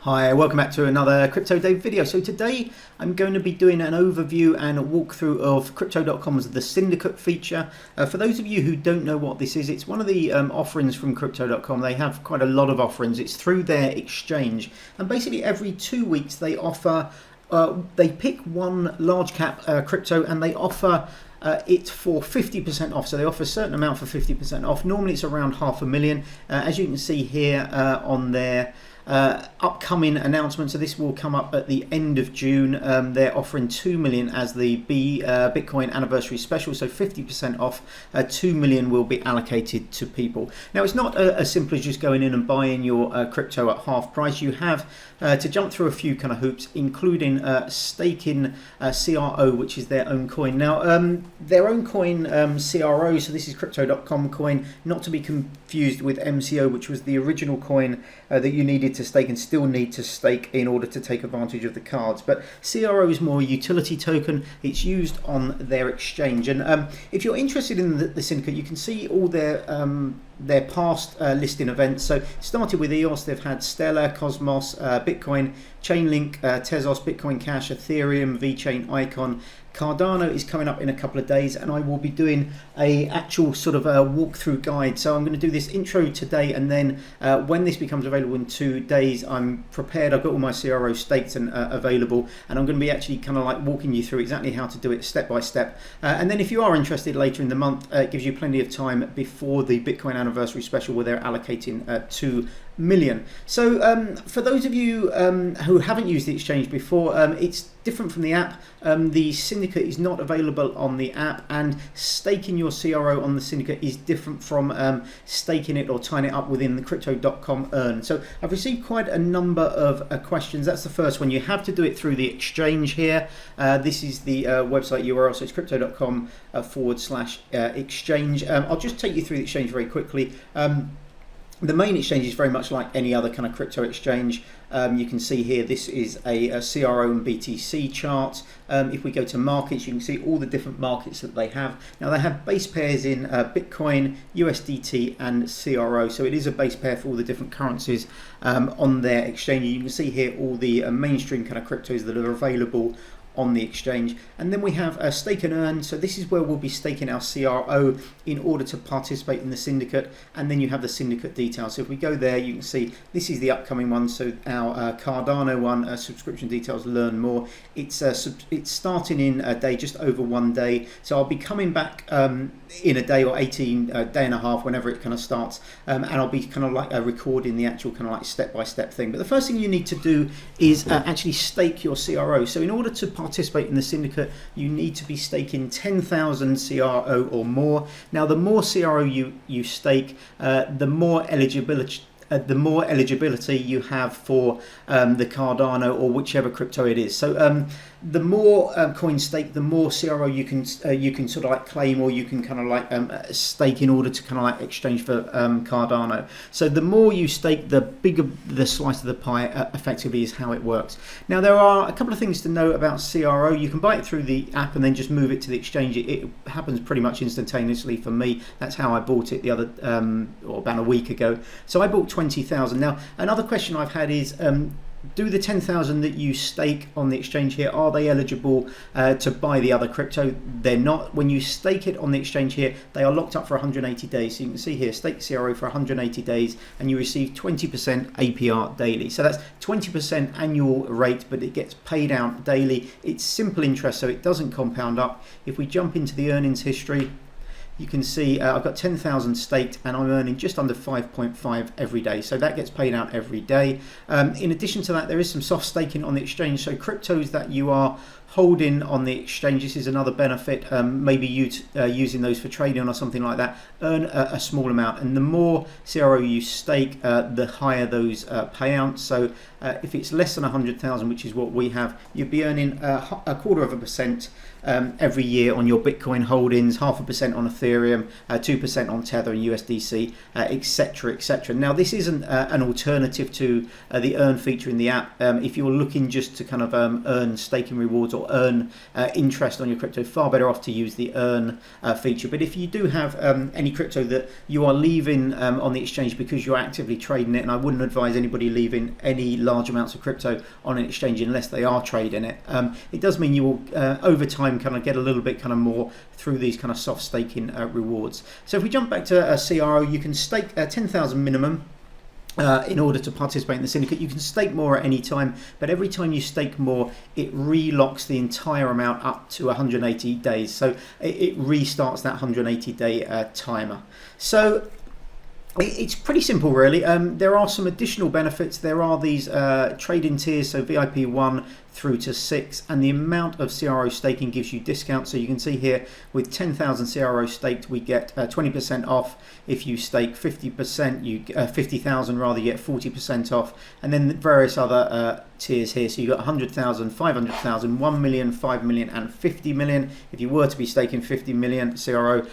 Hi, welcome back to another Crypto Dave video. So today I'm going to be doing an overview and a walkthrough of Crypto.com's the Syndicate feature. For those of you who don't know what this is, it's one of the offerings from Crypto.com. They have quite a lot of offerings. It's through their exchange, and basically every 2 weeks they offer, they pick one large cap crypto and they offer it for 50% off. So they offer a certain amount for 50% off. Normally it's around $500,000. As you can see here on their upcoming announcement, so this will come up at the end of June. They're offering 2 million as the Bitcoin anniversary special, so 50% off. 2 million will be allocated to people. Now it's not as simple as just going in and buying your crypto at half price. You have to jump through a few kind of hoops, including staking CRO, which is their own coin. Now their own coin, CRO, so this is Crypto.com coin, not to be confused with MCO, which was the original coin that you needed to stake and still need to stake in order to take advantage of the cards. But CRO is more a utility token. It's used on their exchange, and if you're interested in the Syndicate, you can see all their past listing events. So started with EOS, they've had Stellar, Cosmos, Bitcoin, Chainlink, Tezos, Bitcoin Cash, Ethereum, VeChain, Icon. Cardano is coming up in a couple of days, and I will be doing a actual sort of a walkthrough guide. So I'm going to do this intro today, and then when this becomes available in 2 days, I'm prepared. I've got all my CRO staked and available, and I'm going to be actually kind of like walking you through exactly how to do it step by step. And then if you are interested later in the month, it gives you plenty of time before the Bitcoin anniversary special, where they're allocating 2 million. So for those of you who haven't used the exchange before, it's different from the app. The Syndicate is not available on the app, and staking your CRO on the Syndicate is different from staking it or tying it up within the Crypto.com earn. So I've received quite a number of questions. That's the first one. You have to do it through the exchange here. This is the website URL, so it's Crypto.com /exchange. I'll just take you through the exchange very quickly. The main exchange is very much like any other kind of crypto exchange. You can see here, this is a CRO and BTC chart. If we go to markets, you can see all the different markets that they have. Now they have base pairs in Bitcoin, USDT and CRO. So it is a base pair for all the different currencies on their exchange. You can see here all the mainstream kind of cryptos that are available on the exchange. And then we have stake and earn. So this is where we'll be staking our CRO in order to participate in the Syndicate. And then you have the Syndicate details. So if we go there, you can see this is the upcoming one. So our Cardano one, subscription details, learn more. It's starting in a day, just over 1 day. So I'll be coming back in a day or 18 day and a half, whenever it kind of starts, and I'll be kind of like recording the actual kind of like step-by-step thing. But the first thing you need to do is actually stake your CRO. So in order to participate in the Syndicate, you need to be staking 10,000 CRO or more. Now the more CRO you stake, the more eligibility you have for the Cardano or whichever crypto it is. So the more coin stake, the more CRO you can sort of like claim, or you can kind of like stake in order to kind of like exchange for Cardano. So the more you stake, the bigger the slice of the pie effectively is how it works. Now there are a couple of things to know about CRO. You can buy it through the app and then just move it to the exchange. It happens pretty much instantaneously for me. That's how I bought it the other or about a week ago. So I bought 20,000. Now another question I've had is, do the 10,000 that you stake on the exchange here, are they eligible to buy the other crypto? They're not. When you stake it on the exchange here, they are locked up for 180 days. So you can see here, stake CRO for 180 days, and you receive 20% APR daily. So that's 20% annual rate, but it gets paid out daily. It's simple interest, so it doesn't compound up. If we jump into the earnings history, you can see I've got 10,000 staked, and I'm earning just under 5.5 every day. So that gets paid out every day. In addition to that, there is some soft staking on the exchange. So cryptos that you are holding on the exchange, this is another benefit, maybe using those for trading or something like that, earn a small amount. And the more CRO you stake, the higher those payouts. So if it's less than 100,000, which is what we have, you'd be earning 0.25%. every year on your Bitcoin holdings, 0.5% on Ethereum, 2% on Tether and USDC, etc., etc. Now, this isn't an alternative to the earn feature in the app. If you're looking just to kind of earn staking rewards or earn interest on your crypto, far better off to use the earn feature. But if you do have any crypto that you are leaving on the exchange because you're actively trading it, and I wouldn't advise anybody leaving any large amounts of crypto on an exchange unless they are trading it, it does mean you will over time kind of get a little bit kind of more through these kind of soft staking rewards. So if we jump back to CRO, you can stake 10,000 minimum. In order to participate in the syndicate. You can stake more at any time, but every time you stake more, it relocks the entire amount up to 180 days. So it restarts that 180-day timer. So it's pretty simple, really. There are some additional benefits. There are these trading tiers, so VIP 1 through to 6, and the amount of CRO staking gives you discounts. So you can see here with 10,000 CRO staked, we get 20% off. If you stake 50%, you 50,000 rather, you get 40% off, and then various other tiers here. So you got 100,000, 500,000, 1 million, 5 million, and 50 million. If you were to be staking 50 million CRO,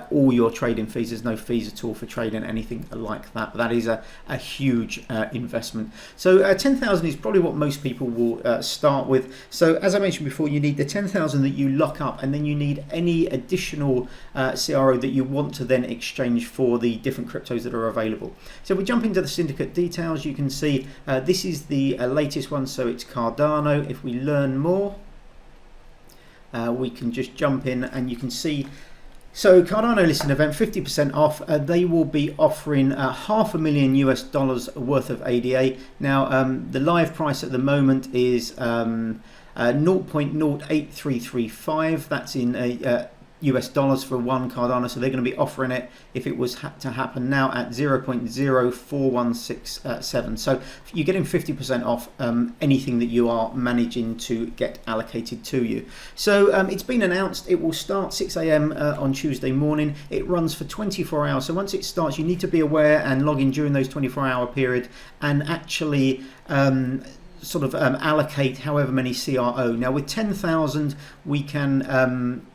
all your trading fees, there's no fees at all for trading anything like that. But that is a huge investment. So 10,000 is probably what most people will start with. So as I mentioned before, you need the 10,000 that you lock up, and then you need any additional CRO that you want to then exchange for the different cryptos that are available. So if we jump into the syndicate details, you can see this is the latest one, so it's Cardano. If we learn more, we can just jump in and you can see. So Cardano listing event, 50% off. They will be offering $500,000 US worth of ADA. Now the live price at the moment is 0.08335. That's in US dollars for one Cardano. So they're going to be offering it, if it was to happen now, at 0.04167. So you're getting 50% off anything that you are managing to get allocated to you. So it's been announced it will start 6 a.m. On Tuesday morning. It runs for 24 hours. So once it starts, you need to be aware and log in during those 24-hour period and actually sort of allocate however many CRO. Now with 10,000 we can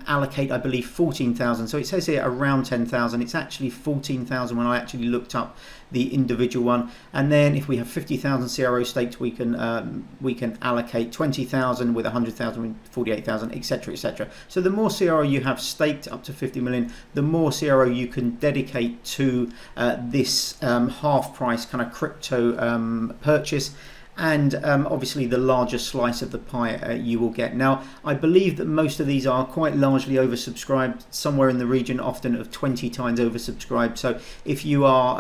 allocate, I believe, 14,000. So it says here around 10,000. It's actually 14,000 when I actually looked up the individual one. And then if we have 50,000 CRO staked, we can allocate 20,000 with 100,000, 48,000, etc., etc. So the more CRO you have staked, up to 50 million, the more CRO you can dedicate to this half price kind of crypto purchase. And obviously the larger slice of the pie you will get. Now, I believe that most of these are quite largely oversubscribed, somewhere in the region often of 20 times oversubscribed. So if you are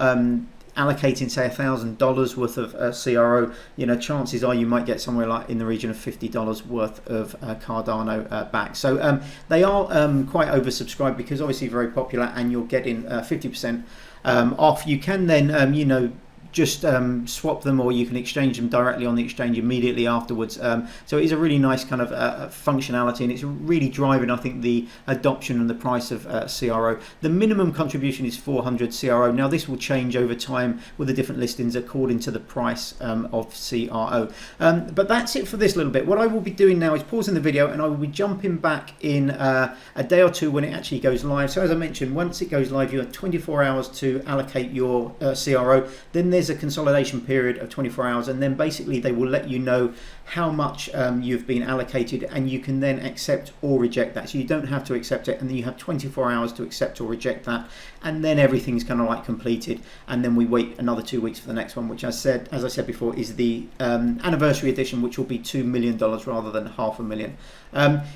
allocating, say, $1,000 worth of CRO, you know, chances are you might get somewhere like in the region of $50 worth of Cardano back. So they are quite oversubscribed because obviously very popular, and you're getting 50% off. You can then, you know, just swap them, or you can exchange them directly on the exchange immediately afterwards. So it is a really nice kind of functionality, and it's really driving, I think, the adoption and the price of CRO. The minimum contribution is 400 CRO. Now this will change over time with the different listings according to the price of CRO. But that's it for this little bit. What I will be doing now is pausing the video, and I will be jumping back in a day or two when it actually goes live. So as I mentioned, once it goes live, you have 24 hours to allocate your CRO. Then there's a consolidation period of 24 hours, and then basically they will let you know how much you've been allocated, and you can then accept or reject that. So you don't have to accept it, and then you have 24 hours to accept or reject that, and then everything's kind of like completed, and then we wait another 2 weeks for the next one, which as I said before, is the anniversary edition, which will be $2 million rather than $500,000.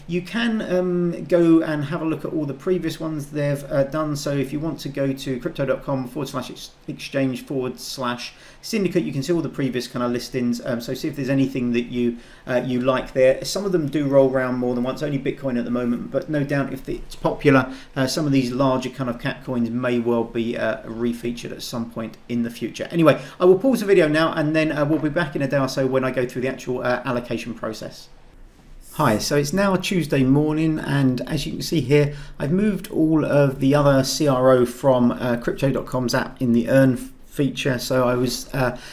You can go and have a look at all the previous ones they've done. So if you want to go to crypto.com/exchange/syndicate, you can see all the previous kind of listings. So see if there's anything that you like there. Some of them do roll around more than once, only Bitcoin at the moment, but no doubt if it's popular, some of these larger kind of cat coins may well be refeatured at some point in the future. Anyway, I will pause the video now, and then we'll be back in a day or so when I go through the actual allocation process. Hi, so it's now Tuesday morning, and as you can see here, I've moved all of the other CRO from Crypto.com's app in the earn feature. So I was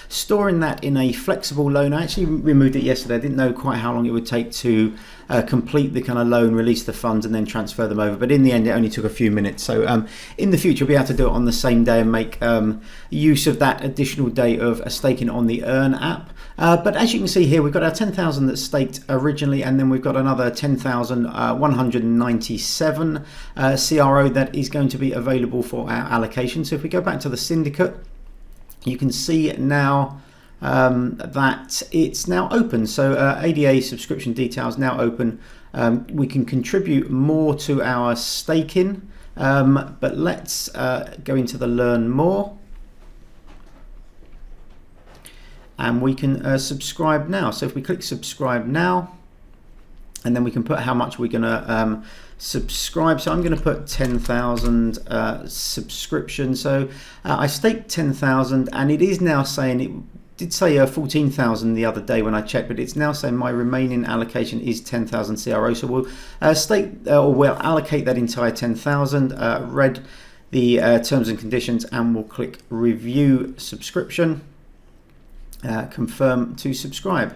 storing that in a flexible loan. I actually removed it yesterday. I didn't know quite how long it would take to complete the kind of loan, release the funds and then transfer them over, but in the end it only took a few minutes. So in the future we'll be able to do it on the same day and make use of that additional day of staking on the Earn app. But as you can see here, we've got our 10,000 that's staked originally, and then we've got another 10,197 CRO that is going to be available for our allocation. So if we go back to the Syndicate, you can see now that it's now open. So ADA subscription details now open. We can contribute more to our staking, but let's go into the learn more. And we can subscribe now. So if we click subscribe now, and then we can put how much we're going to subscribe. So I'm going to put 10,000 subscription. So I staked 10,000, and it is now saying, it did say 14,000 the other day when I checked, but it's now saying my remaining allocation is 10,000 CRO. So we'll stake or we'll allocate that entire 10,000. Read the terms and conditions, and we'll click review subscription. Confirm to subscribe.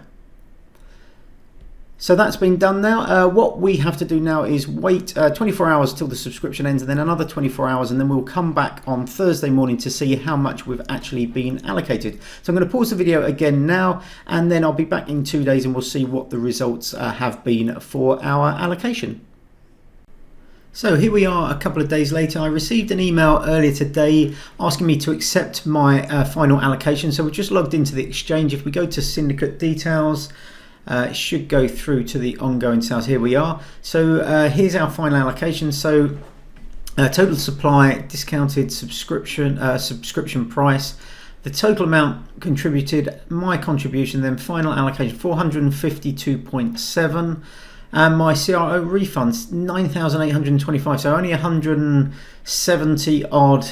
So that's been done now. What we have to do now is wait 24 hours till the subscription ends, and then another 24 hours, and then we'll come back on Thursday morning to see how much we've actually been allocated. So I'm going to pause the video again now, and then I'll be back in 2 days and we'll see what the results have been for our allocation. So here we are a couple of days later. I received an email earlier today asking me to accept my final allocation. So we just logged into the exchange. If we go to Syndicate details, it should go through to the ongoing sales. Here we are. So here's our final allocation. So total supply, discounted subscription price, the total amount contributed, my contribution, then final allocation 452.7. And my CRO refunds 9,825, so only 170 odd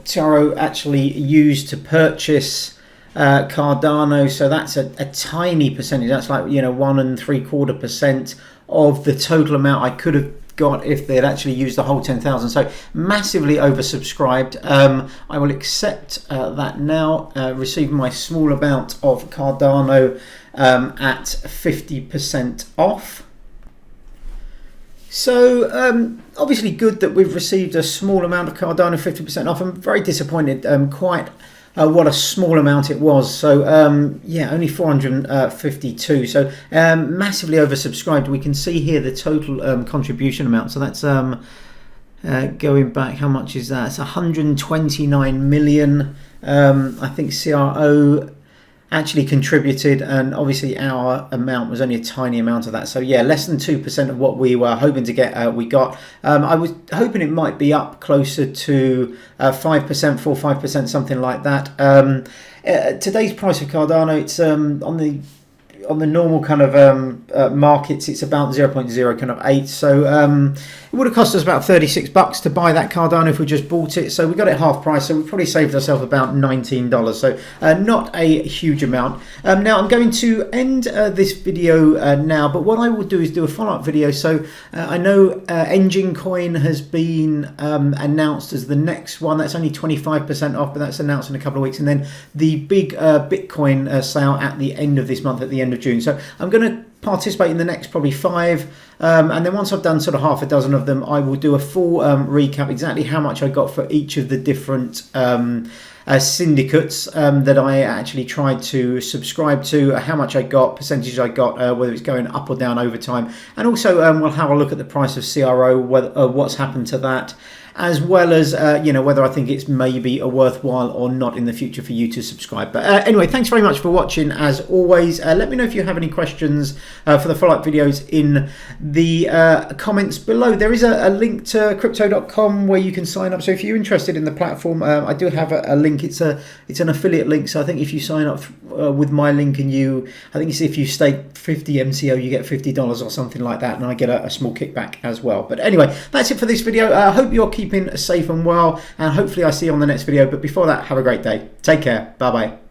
CRO actually used to purchase Cardano. So that's a tiny percentage. That's like 1.75% of the total amount I could have got if they had actually used the whole 10,000. So massively oversubscribed. I will accept that now, receive my small amount of Cardano at 50% off. So obviously good that we've received a small amount of Cardano 50% off. I'm very disappointed, quite what a small amount it was. So yeah, only 452. So massively oversubscribed. We can see here the total contribution amount. So that's going back, how much is that? It's 129 million. I think CRO actually contributed, and obviously our amount was only a tiny amount of that. So yeah, less than 2% of what we were hoping to get, we got. I was hoping it might be up closer to 5%, 4-5%, something like that. Today's price of Cardano, it's on the normal kind of markets, it's about 0.0 So it would have cost us about $36 to buy that Cardano if we just bought it. So we got it half price, so we probably saved ourselves about $19. So not a huge amount. Now I'm going to end this video now, but what I will do is do a follow-up video. So I know Engine Coin has been announced as the next one. That's only 25% off, but that's announced in a couple of weeks. And then the big Bitcoin sale at the end of this month, at the end of June. So I'm going to participate in the next probably 5, and then once I've done sort of half a dozen of them, I will do a full recap exactly how much I got for each of the different syndicates that I actually tried to subscribe to, how much I got, percentage I got, whether it's going up or down over time, and also we'll have a look at the price of CRO, what's happened to that, as well as whether I think it's maybe a worthwhile or not in the future for you to subscribe. But anyway, thanks very much for watching. As always, let me know if you have any questions for the follow-up videos in the comments below. There is a link to crypto.com where you can sign up. So if you're interested in the platform, I do have a link. It's an affiliate link. So I think if you sign up with my link and I think it's if you stake 50 MCO, you get $50 or something like that, and I get a small kickback as well. But anyway, that's it for this video. I hope you're keeping safe and well, and hopefully I see you on the next video. But before that, have a great day. Take care. Bye bye.